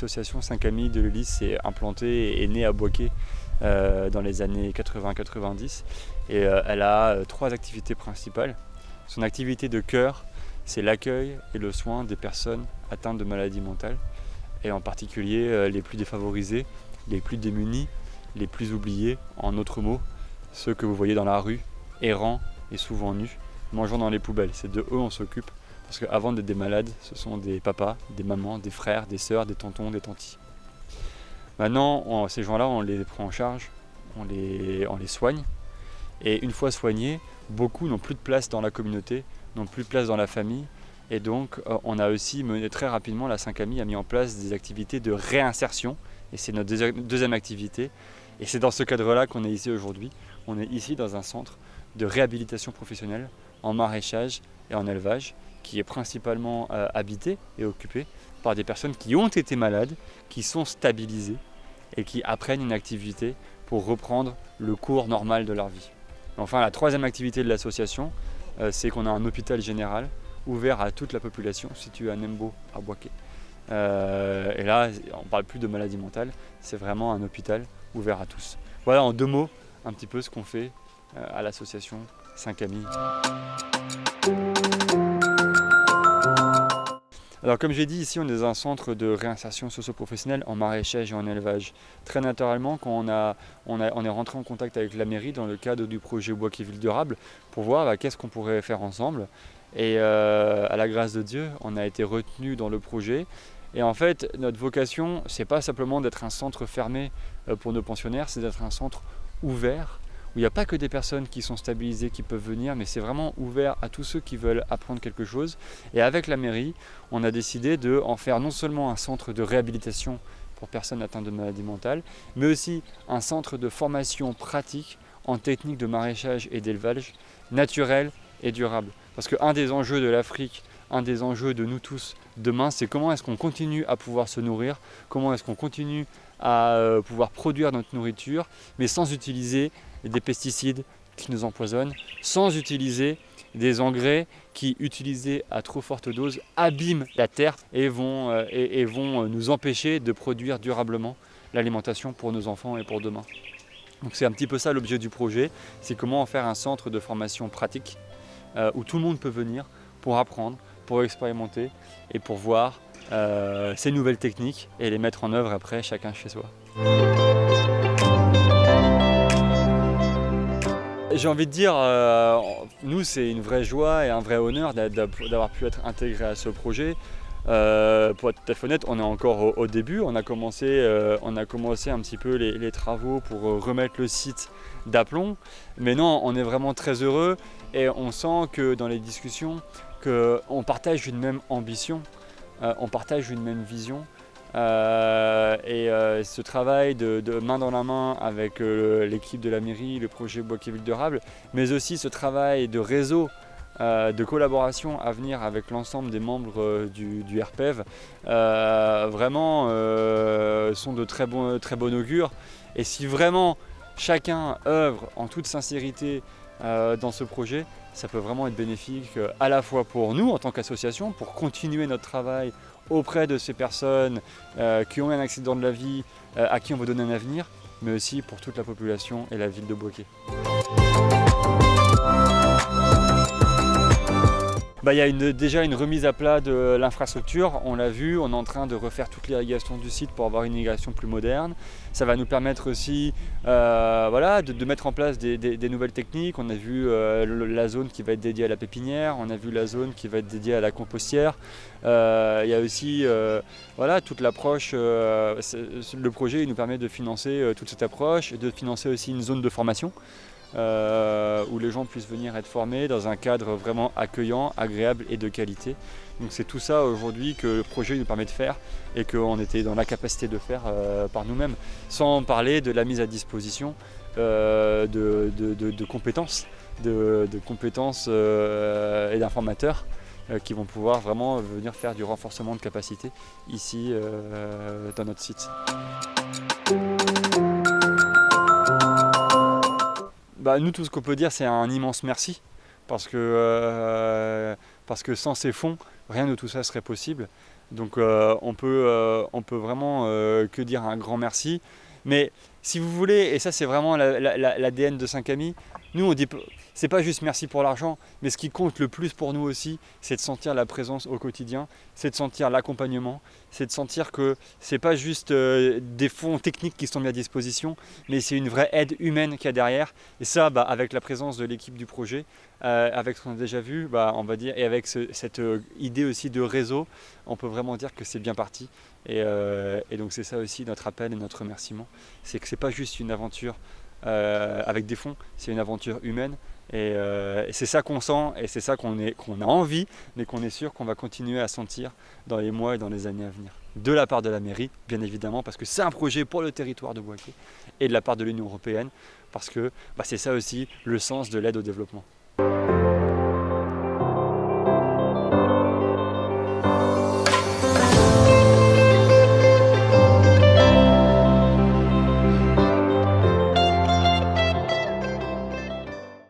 l'association 5 Amis de l'Ulysse s'est implantée et est née à Boaké dans les années 80-90. Et elle a 3 activités principales. Son activité de cœur, c'est l'accueil et le soin des personnes atteintes de maladies mentales, et en particulier les plus défavorisés, les plus démunis, les plus oubliés, en d'autres mots, ceux que vous voyez dans la rue, errants et souvent nus, mangeant dans les poubelles. C'est de eux on s'occupe, parce qu'avant d'être des malades, ce sont des papas, des mamans, des frères, des sœurs, des tontons, des tantis. Maintenant, ces gens-là, on les prend en charge, on les soigne, et une fois soignés, beaucoup n'ont plus de place dans la communauté, n'ont plus de place dans la famille, et donc on a aussi mené très rapidement, la 5 Amis a mis en place des activités de réinsertion, et c'est notre deuxième activité, et c'est dans ce cadre-là qu'on est ici aujourd'hui. On est ici dans un centre de réhabilitation professionnelle en maraîchage et en élevage, qui est principalement habité et occupé par des personnes qui ont été malades, qui sont stabilisées et qui apprennent une activité pour reprendre le cours normal de leur vie. Enfin, la troisième activité de l'association, c'est qu'on a un hôpital général ouvert à toute la population, situé à Nembo, à Boaké. Et là, on ne parle plus de maladie mentale, c'est vraiment un hôpital ouvert à tous. Voilà en 2 mots un petit peu ce qu'on fait à l'association 5 Amis. Alors comme j'ai dit, ici on est dans un centre de réinsertion socio-professionnelle en maraîchage et en élevage. Très naturellement, quand on est rentré en contact avec la mairie dans le cadre du projet Boaké Ville Durable pour voir qu'est-ce qu'on pourrait faire ensemble. Et à la grâce de Dieu, on a été retenu dans le projet. Et en fait, notre vocation, c'est pas simplement d'être un centre fermé pour nos pensionnaires, c'est d'être un centre ouvert, où il n'y a pas que des personnes qui sont stabilisées qui peuvent venir, mais c'est vraiment ouvert à tous ceux qui veulent apprendre quelque chose. Et avec la mairie, on a décidé d'en faire non seulement un centre de réhabilitation pour personnes atteintes de maladies mentales, mais aussi un centre de formation pratique en technique de maraîchage et d'élevage naturel et durable. Parce qu'un des enjeux de l'Afrique, un des enjeux de nous tous demain, c'est comment est-ce qu'on continue à pouvoir se nourrir, comment est-ce qu'on continue à pouvoir produire notre nourriture, mais sans utiliser des pesticides qui nous empoisonnent, sans utiliser des engrais qui, utilisés à trop forte dose, abîment la terre et vont nous empêcher de produire durablement l'alimentation pour nos enfants et pour demain. Donc c'est un petit peu ça l'objet du projet, c'est comment en faire un centre de formation pratique où tout le monde peut venir pour apprendre, pour expérimenter et pour voir ces nouvelles techniques et les mettre en œuvre après chacun chez soi. J'ai envie de dire, nous c'est une vraie joie et un vrai honneur d'avoir pu être intégré à ce projet. Pour être tout à fait honnête, on est encore au début, on a commencé un petit peu les travaux pour remettre le site d'aplomb, mais non, on est vraiment très heureux et on sent que dans les discussions qu'on partage une même ambition, on partage une même vision. Ce travail de main dans la main avec l'équipe de la mairie, le projet Boaké Ville Durable, mais aussi ce travail de réseau, de collaboration à venir avec l'ensemble des membres du RPEV, vraiment sont de très bon augure. Et si vraiment chacun œuvre en toute sincérité dans ce projet, ça peut vraiment être bénéfique à la fois pour nous en tant qu'association, pour continuer notre travail auprès de ces personnes qui ont eu un accident de la vie, à qui on veut donner un avenir, mais aussi pour toute la population et la ville de Boaké. Il y a déjà une remise à plat de l'infrastructure, on l'a vu, on est en train de refaire toute l'irrigation du site pour avoir une irrigation plus moderne. Ça va nous permettre aussi de mettre en place des nouvelles techniques. On a vu la zone qui va être dédiée à la pépinière, on a vu la zone qui va être dédiée à la compostière. Il y a aussi toute l'approche, le projet il nous permet de financer toute cette approche et de financer aussi une zone de formation. Où les gens puissent venir être formés dans un cadre vraiment accueillant, agréable et de qualité. Donc c'est tout ça aujourd'hui que le projet nous permet de faire et qu'on était dans la capacité de faire par nous-mêmes, sans parler de la mise à disposition de compétences, et d'informateurs qui vont pouvoir vraiment venir faire du renforcement de capacité ici dans notre site. Nous, tout ce qu'on peut dire, c'est un immense merci, parce que sans ces fonds, rien de tout ça serait possible. Donc on peut vraiment que dire un grand merci. Mais si vous voulez, et ça c'est vraiment l'ADN de Saint-Camille, nous on dit, c'est pas juste merci pour l'argent, mais ce qui compte le plus pour nous aussi, c'est de sentir la présence au quotidien, c'est de sentir l'accompagnement, c'est de sentir que c'est pas juste des fonds techniques qui sont mis à disposition, mais c'est une vraie aide humaine qu'il y a derrière. Et ça, avec la présence de l'équipe du projet, avec ce qu'on a déjà vu, on va dire, et avec cette idée aussi de réseau, on peut vraiment dire que c'est bien parti. Et donc c'est ça aussi notre appel et notre remerciement, c'est que c'est pas juste une aventure avec des fonds, c'est une aventure humaine. Et c'est ça qu'on sent et c'est ça qu'on a envie, mais qu'on est sûr qu'on va continuer à sentir dans les mois et dans les années à venir. De la part de la mairie, bien évidemment, parce que c'est un projet pour le territoire de Bouaké, et de la part de l'Union européenne, parce que c'est ça aussi le sens de l'aide au développement.